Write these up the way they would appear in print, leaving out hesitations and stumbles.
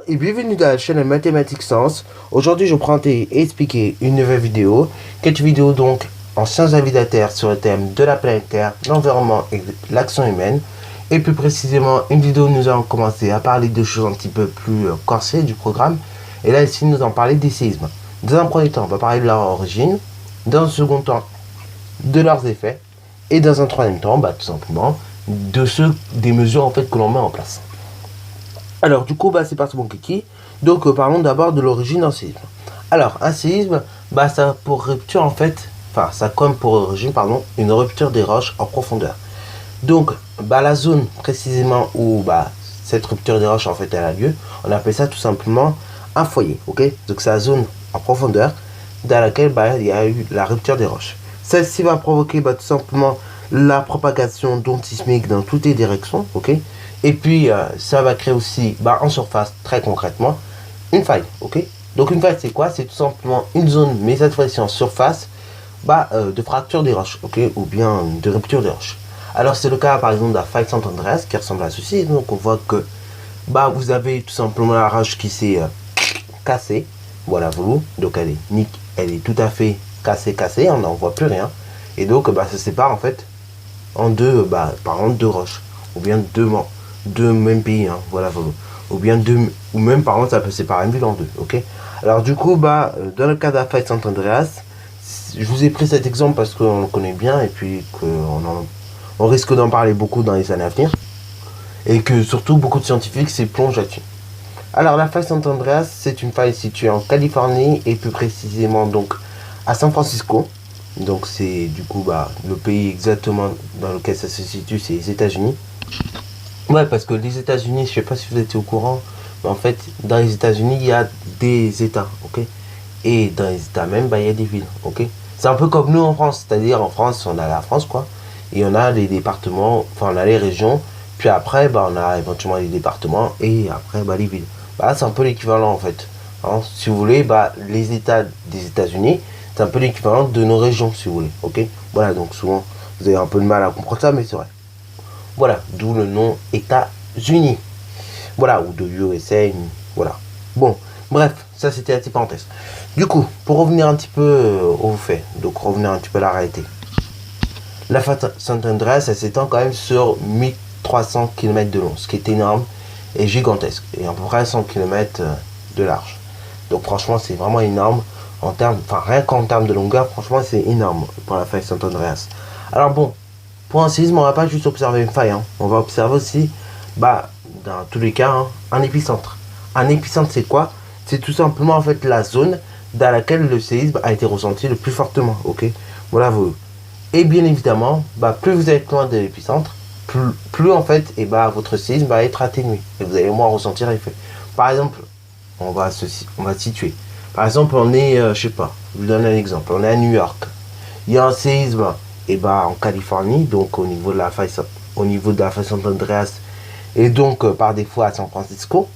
Et bienvenue dans la chaîne Mathématiques Sciences. Aujourd'hui, je vais présenter et expliquer une nouvelle vidéo. Cette vidéo donc en sciences de la vie de la Terre sur le thème de la planète Terre, l'environnement et l'action humaine. Et plus précisément, une vidéo où nous allons commencer à parler de choses un petit peu plus corsées du programme. Et là, ici, nous allons parler des séismes. Dans un premier temps, on va parler de leur origine. Dans un second temps, de leurs effets. Et dans un troisième temps, tout simplement, des mesures en fait que l'on met en place. Alors du coup, c'est parti mon kiki. Donc parlons d'abord de l'origine d'un séisme. Alors un séisme, ça a pour rupture en fait, ça a comme pour origine, une rupture des roches en profondeur. Donc la zone précisément où cette rupture des roches en fait elle a lieu, on appelle ça tout simplement un foyer, ok. Donc c'est la zone en profondeur dans laquelle il y a eu la rupture des roches. Celle-ci va provoquer tout simplement la propagation d'ondes sismiques dans toutes les directions, ok. Et puis ça va créer aussi en surface, très concrètement, une faille, ok. Donc une faille c'est quoi? C'est tout simplement une zone, mais cette fois-ci en surface, de fracture des roches, ok, ou bien de rupture des roches. Alors c'est le cas par exemple de la faille Sant Andreas qui ressemble à ceci. Donc on voit que vous avez tout simplement la roche qui s'est cassée, voilà, donc elle est tout à fait cassée, on n'en voit plus rien. Et donc ça se sépare en fait en deux, par exemple deux roches, ou bien deux mêmes pays, voilà, ou bien ou même par exemple ça peut séparer une ville en deux, ok. Alors du coup dans le cas de la faille Sant Andreas, je vous ai pris cet exemple parce qu'on le connaît bien et puis on risque d'en parler beaucoup dans les années à venir et que surtout beaucoup de scientifiques s'y plongent là-dessus. Alors la faille Sant Andreas, c'est une faille située en Californie et plus précisément donc à San Francisco. Donc c'est du coup le pays exactement dans lequel ça se situe, c'est les États-Unis. Ouais, parce que les États-Unis, je sais pas si vous étiez au courant, mais en fait, dans les États-Unis, il y a des États, ok. Et dans les États même, il y a des villes, ok. C'est un peu comme nous en France, c'est-à-dire en France, on a la France, quoi. Et on a les départements, on a les régions, puis après, on a éventuellement les départements, et après, les villes. C'est un peu l'équivalent, en fait. Si vous voulez, les États des États-Unis, c'est un peu l'équivalent de nos régions, si vous voulez, ok. Voilà, donc souvent, vous avez un peu de mal à comprendre ça, mais c'est vrai. Voilà, d'où le nom États-Unis. Voilà, ou de USA, voilà. Bon, bref, ça c'était la petite parenthèse. Du coup, pour revenir un petit peu aux faits, donc revenir un petit peu à la réalité. La faille Sant Andreas, elle s'étend quand même sur 1300 km de long, ce qui est énorme et gigantesque, et à peu près 100 km de large. Donc franchement, c'est vraiment énorme en termes, rien qu'en termes de longueur, franchement, c'est énorme pour la faille Sant Andreas. Alors bon, pour un séisme, on va pas juste observer une faille, on va observer aussi, dans tous les cas, un épicentre. Un épicentre, c'est quoi? C'est tout simplement en fait la zone dans laquelle le séisme a été ressenti le plus fortement, ok. Voilà, et bien évidemment, plus vous êtes loin de l'épicentre, plus en fait, votre séisme va être atténué et vous allez moins ressentir l'effet. Par exemple, on va situer. Par exemple, on est, je sais pas, je vous donne un exemple. On est à New York. Il y a un séisme. En Californie, donc au niveau de la faille Sant Andreas, et donc par défaut à San Francisco,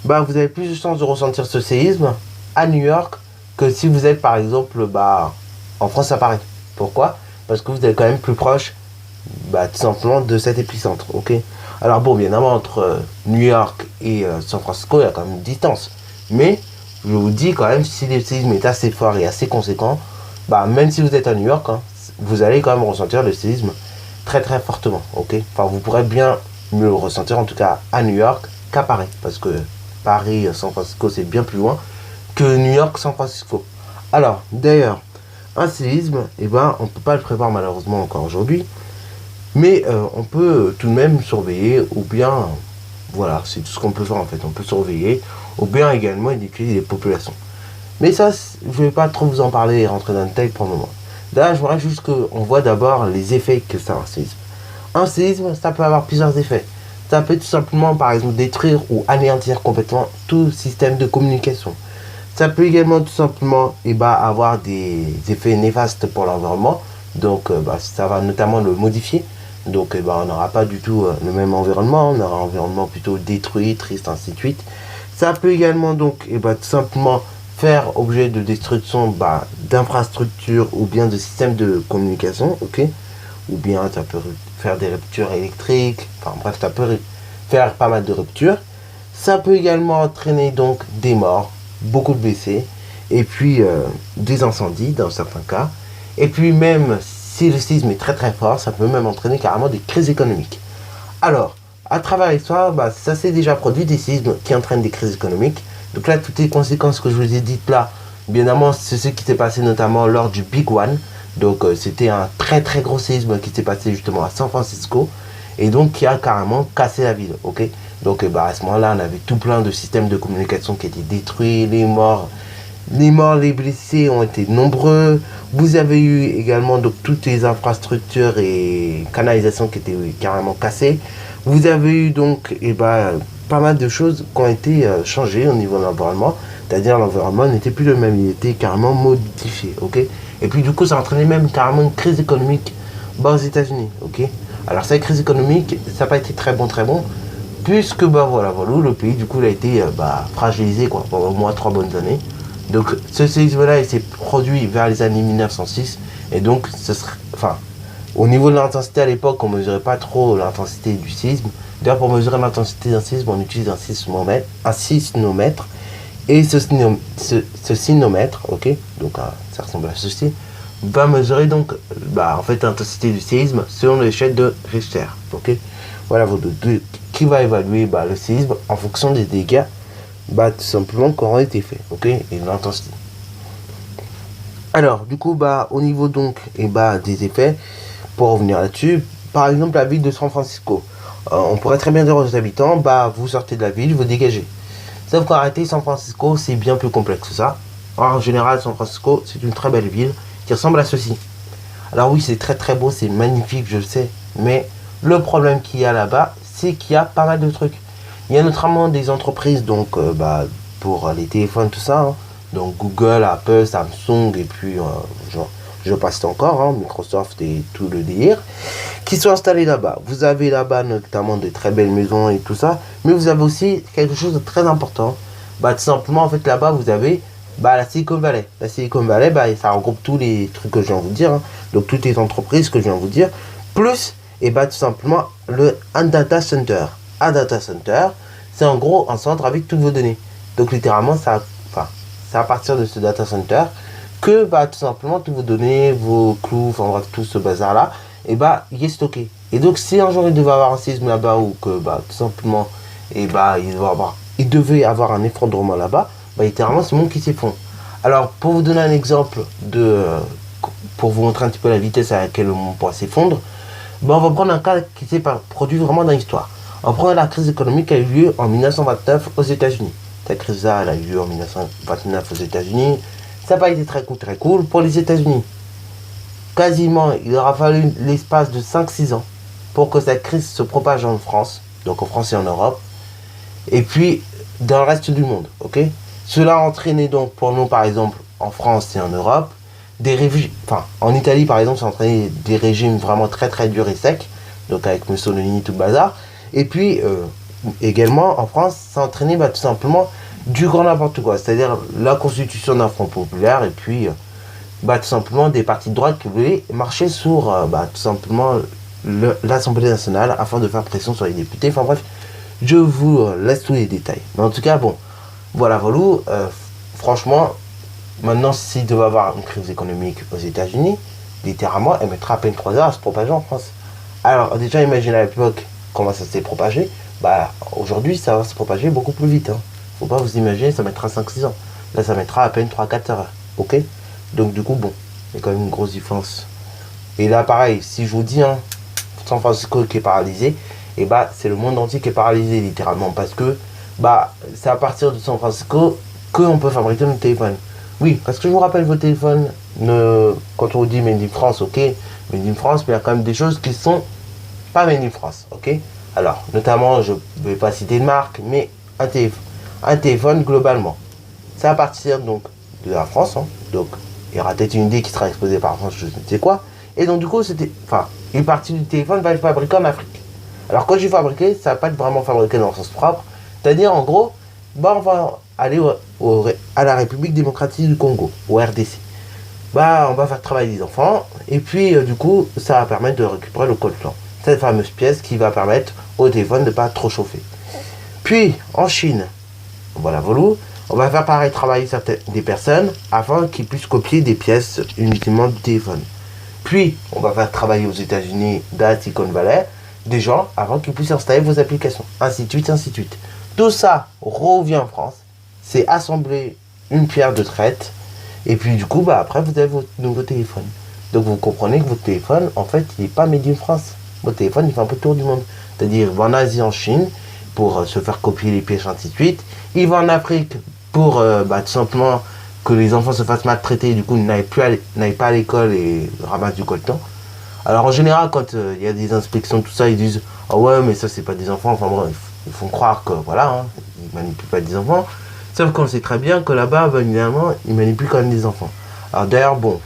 vous avez plus de chances de ressentir ce séisme à New York que si vous êtes par exemple en France à Paris. Pourquoi? Parce que vous êtes quand même plus proche tout simplement de cet épicentre, ok. Alors bon, bien évidemment, entre New York et San Francisco, il y a quand même une distance, mais je vous dis quand même, si le séisme est assez fort et assez conséquent, même si vous êtes à New York, vous allez quand même ressentir le séisme très très fortement, ok. Vous pourrez bien mieux le ressentir en tout cas à New York qu'à Paris, parce que Paris, San Francisco, c'est bien plus loin que New York, San Francisco. Alors, d'ailleurs, un séisme, on ne peut pas le prévoir malheureusement encore aujourd'hui, mais on peut tout de même surveiller, ou bien, voilà, c'est tout ce qu'on peut faire en fait, on peut surveiller, ou bien également éduquer les populations. Mais ça, je ne vais pas trop vous en parler et rentrer dans le détail pour le moment. Là, je voudrais juste qu'on voit d'abord les effets que ça a un séisme. Un séisme, ça peut avoir plusieurs effets. Ça peut tout simplement, par exemple, détruire ou anéantir complètement tout système de communication. Ça peut également tout simplement avoir des effets néfastes pour l'environnement. Donc, ça va notamment le modifier. Donc, on n'aura pas du tout le même environnement. On aura un environnement plutôt détruit, triste, ainsi de suite. Ça peut également, donc, tout simplement faire objet de destruction d'infrastructures ou bien de systèmes de communication, ok, ou bien ça peut faire des ruptures électriques, enfin bref, ça peut faire pas mal de ruptures. Ça peut également entraîner donc des morts, beaucoup de blessés, et puis des incendies dans certains cas. Et puis même si le séisme est très très fort, ça peut même entraîner carrément des crises économiques. Alors, à travers l'histoire, ça s'est déjà produit des séismes qui entraînent des crises économiques. Donc là, toutes les conséquences que je vous ai dites là, bien évidemment, c'est ce qui s'est passé notamment lors du Big One. Donc c'était un très très gros séisme qui s'est passé justement à San Francisco et donc qui a carrément cassé la ville, ok. Donc à ce moment-là, on avait tout plein de systèmes de communication qui étaient détruits, les blessés ont été nombreux. Vous avez eu également donc toutes les infrastructures et canalisations qui étaient carrément cassées. Vous avez eu donc pas mal de choses qui ont été changées au niveau de l'environnement. C'est-à-dire l'environnement n'était plus le même, il était carrément modifié, ok. Et puis du coup, ça entraînait même carrément une crise économique aux États-Unis, ok. Alors cette crise économique, ça n'a pas été très bon, puisque voilà, le pays du coup il a été fragilisé quoi, pendant au moins 3 bonnes années. Donc ce séisme-là, il s'est produit vers les années 1906, et donc au niveau de l'intensité à l'époque, on ne mesurait pas trop l'intensité du séisme. D'ailleurs, pour mesurer l'intensité d'un séisme, on utilise un sismomètre. Et ce sismomètre, ok, donc ça ressemble à ceci, va mesurer donc en fait l'intensité du séisme selon l'échelle de Richter, ok. Voilà, qui va évaluer le séisme en fonction des dégâts tout simplement qui auront été faits, ok, et l'intensité. Alors, du coup, au niveau donc des effets, pour revenir là-dessus, par exemple la ville de San Francisco, on pourrait très bien dire aux habitants, vous sortez de la ville, vous dégagez. Sauf qu'en réalité, San Francisco, c'est bien plus complexe que ça. En général, San Francisco, c'est une très belle ville qui ressemble à ceci. Alors oui, c'est très très beau, c'est magnifique, je le sais, mais le problème qu'il y a là-bas, c'est qu'il y a pas mal de trucs. Il y a notamment des entreprises donc pour les téléphones, tout ça, hein. Donc Google, Apple, Samsung et puis je passe encore, Microsoft et tout le délire, qui sont installés là-bas. Vous avez là-bas notamment de très belles maisons et tout ça, mais vous avez aussi quelque chose de très important. Tout simplement, en fait, là-bas, vous avez la Silicon Valley. La Silicon Valley, ça regroupe tous les trucs que je viens de vous dire, hein. Donc toutes les entreprises que je viens de vous dire, plus, tout simplement, un data center. Un data center, c'est en gros un centre avec toutes vos données. Donc littéralement, c'est à partir de ce data center que tout simplement toutes vos données, vos clous, enfin bref, tout ce bazar-là, il est stocké. Et donc si un jour il devait avoir un séisme là-bas ou que tout simplement, il devait avoir un effondrement là-bas, littéralement c'est le monde qui s'effondre. Alors pour vous donner un exemple pour vous montrer un petit peu la vitesse à laquelle le monde pourra s'effondrer, on va prendre un cas qui s'est produit vraiment dans l'histoire. On prend la crise économique qui a eu lieu en 1929 aux États-Unis. Cette crise-là, elle a eu lieu en 1929 aux États-Unis. Ça n'a pas été très cool pour les États-Unis. Quasiment, il aura fallu l'espace de 5-6 ans pour que cette crise se propage en France, donc en France et en Europe, et puis dans le reste du monde, ok. Cela a entraîné donc pour nous, par exemple, en France et en Europe, des régimes, en Italie par exemple, ça a entraîné des régimes vraiment très très durs et secs, donc avec Mussolini, tout le bazar. Et puis également en France, ça a entraîné tout simplement du grand n'importe quoi, c'est-à-dire la constitution d'un front populaire et puis tout simplement des partis de droite qui voulaient marcher sur tout simplement l'Assemblée nationale afin de faire pression sur les députés. Enfin bref, je vous laisse tous les détails. Mais en tout cas, voilà, franchement, maintenant, s'il devait avoir une crise économique aux États-Unis, littéralement, elle mettra à peine 3 heures à se propager en France. Alors, déjà, imaginez à l'époque comment ça s'est propagé. Aujourd'hui, ça va se propager beaucoup plus vite. Faut pas vous imaginer, ça mettra 5-6 ans. Là, ça mettra à peine 3-4 heures. Ok. Donc, du coup, il y a quand même une grosse différence. Et là, pareil, si je vous dis, San Francisco qui est paralysé, c'est le monde entier qui est paralysé, littéralement. Parce que, c'est à partir de San Francisco qu'on peut fabriquer nos téléphones. Oui, parce que je vous rappelle, vos téléphones, quand on vous dit Made in France, ok, Made in France, mais il y a quand même des choses qui sont pas Made in France, ok. Alors, notamment, je ne vais pas citer de marque, mais un téléphone globalement. C'est à partir donc de la France, donc il y aura peut-être une idée qui sera exposée par France, je ne sais quoi. Et donc du coup, une partie du téléphone va être fabriquée en Afrique. Alors quand je dis fabriqué, ça va pas être vraiment fabriqué dans le sens propre. C'est-à-dire en gros, on va aller à la République démocratique du Congo, au RDC. Bah, on va faire travailler les enfants, et puis du coup, ça va permettre de récupérer le coltan. Cette fameuse pièce qui va permettre au téléphone de ne pas trop chauffer. Puis, en Chine, voilà, on va faire pareil travailler des personnes afin qu'ils puissent copier des pièces uniquement du téléphone. Puis, on va faire travailler aux États-Unis, dans la Silicon Valley, des gens avant qu'ils puissent installer vos applications, ainsi de suite, ainsi de suite. Tout ça revient en France, c'est assembler une pierre de traite, et puis du coup, bah, après, vous avez votre nouveau téléphone. Donc vous comprenez que votre téléphone, en fait, il n'est pas made in France. Votre téléphone, il fait un peu le tour du monde. C'est-à-dire, il va en Asie, en Chine, pour se faire copier les pièces, ainsi de suite. Il va en Afrique pour, tout simplement, que les enfants se fassent maltraiter, et du coup, n'aillent pas à l'école et ramassent du coltan. Alors en général, quand il y a des inspections, tout ça, ils disent « Ah ouais, mais ça, c'est pas des enfants. » Enfin bref, ils font croire que, voilà, hein, ils manipulent pas des enfants. Sauf qu'on sait très bien que là-bas, ben, évidemment, ils manipulent quand même des enfants. Alors d'ailleurs, bon,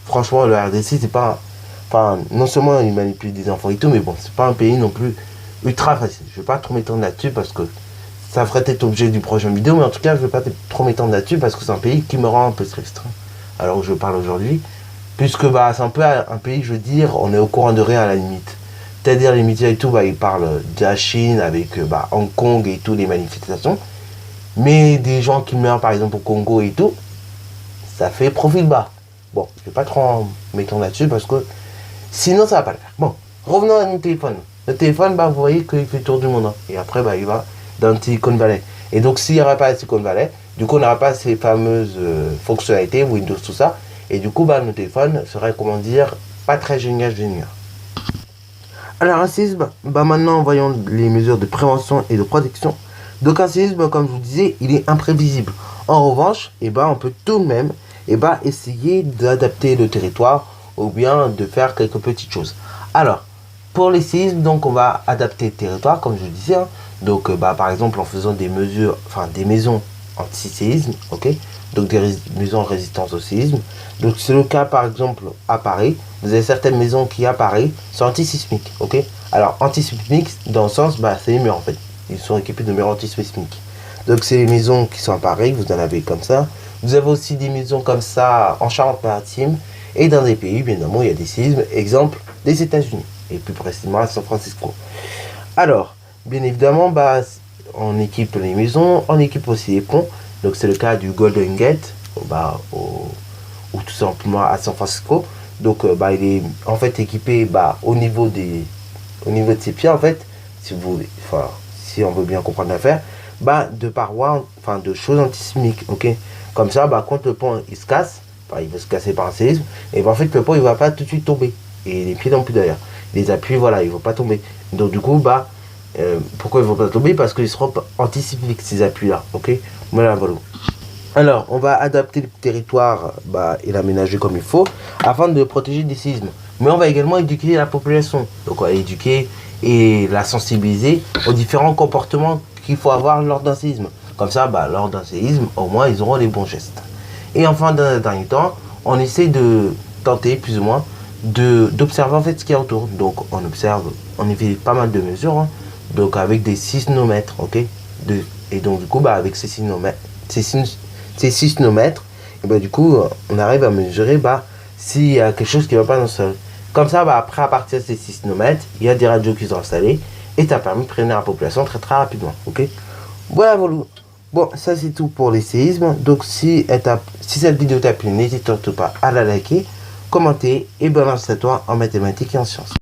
franchement, le RDC, c'est pas... Enfin, non seulement ils manipulent des enfants et tout, mais bon, c'est pas un pays non plus ultra facile. Je vais pas trop m'étendre là-dessus parce que ça ferait peut-être objet du prochain vidéo, mais en tout cas, je vais pas trop m'étendre là-dessus parce que c'est un pays qui me rend un peu restreint. Alors où je parle aujourd'hui. Puisque bah, c'est un peu un pays, je veux dire, on est au courant de rien à la limite. C'est-à-dire les médias et tout, bah, ils parlent de la Chine avec Hong Kong et tout, les manifestations. Mais des gens qui meurent par exemple au Congo et tout, ça fait profil bas. Bon, je vais pas trop m'étendre là-dessus parce que sinon ça va pas le faire. Bon, revenons à notre téléphone. Le téléphone, bah, vous voyez qu'il fait le tour du monde. Hein. Et après, bah, il va dans le Silicon Valley. Et donc s'il n'y aurait pas le Silicon Valley, du coup on n'aurait pas ces fameuses fonctionnalités, Windows, tout ça. Et du coup, bah, nos téléphones seraient, comment dire, pas très génial. Alors, racisme, bah, maintenant, voyons les mesures de prévention et de protection. Donc, racisme, comme je vous disais, il est imprévisible. En revanche, on peut tout de même essayer d'adapter le territoire ou bien de faire quelques petites choses. Alors, pour les séismes, donc, on va adapter le territoire, comme je vous disais. Hein. Donc, par exemple, en faisant des mesures, enfin, des maisons anti-séisme, ok, donc des maisons en résistance au séisme. Donc c'est le cas par exemple à Paris. Vous avez certaines maisons qui à Paris sont antisismiques, ok. Alors antisismiques dans le sens, c'est les murs en fait. Ils sont équipés de murs antisismiques. Donc c'est les maisons qui sont à Paris, vous en avez comme ça. Vous avez aussi des maisons comme ça en Charente-Maritime et dans des pays, bien évidemment, il y a des séismes. Exemple, des États-Unis et plus précisément à San Francisco. Alors, bien évidemment, on équipe les maisons, on équipe aussi les ponts. Donc c'est le cas du Golden Gate, ou tout simplement à San Francisco. Donc il est en fait équipé au niveau de ses pieds en fait, si on veut bien comprendre l'affaire, de parois, enfin de choses antisismiques, ok. Comme ça, quand le pont il se casse, il va se casser par un séisme, et en fait le pont il va pas tout de suite tomber, et les pieds non plus d'ailleurs. Les appuis, voilà, ils vont pas tomber. Donc du coup, pourquoi ils vont pas tomber? Parce qu'ils seront antisismiques ces appuis là, ok. Voilà. Alors, on va adapter le territoire et l'aménager comme il faut afin de protéger des séismes. Mais on va également éduquer la population. Donc, on va éduquer et la sensibiliser aux différents comportements qu'il faut avoir lors d'un séisme. Comme ça, lors d'un séisme, au moins, ils auront les bons gestes. Et enfin, dans un dernier temps, on essaie de tenter, plus ou moins, d'observer en fait ce qu'il y a autour. Donc, on observe, on fait pas mal de mesures, hein, donc avec des sismomètres, ok. Et donc, du coup, avec ces sismomètres, et du coup, on arrive à mesurer s'il y a quelque chose qui ne va pas dans le sol. Comme ça, après, à partir de ces sismomètres, il y a des radios qui sont installées et ça permet de prévenir la population très très rapidement. Ok. Voilà. Bon, ça c'est tout pour les séismes. Donc, si cette vidéo t'a plu, n'hésite surtout pas à la liker, commenter et balancer toi en mathématiques et en sciences.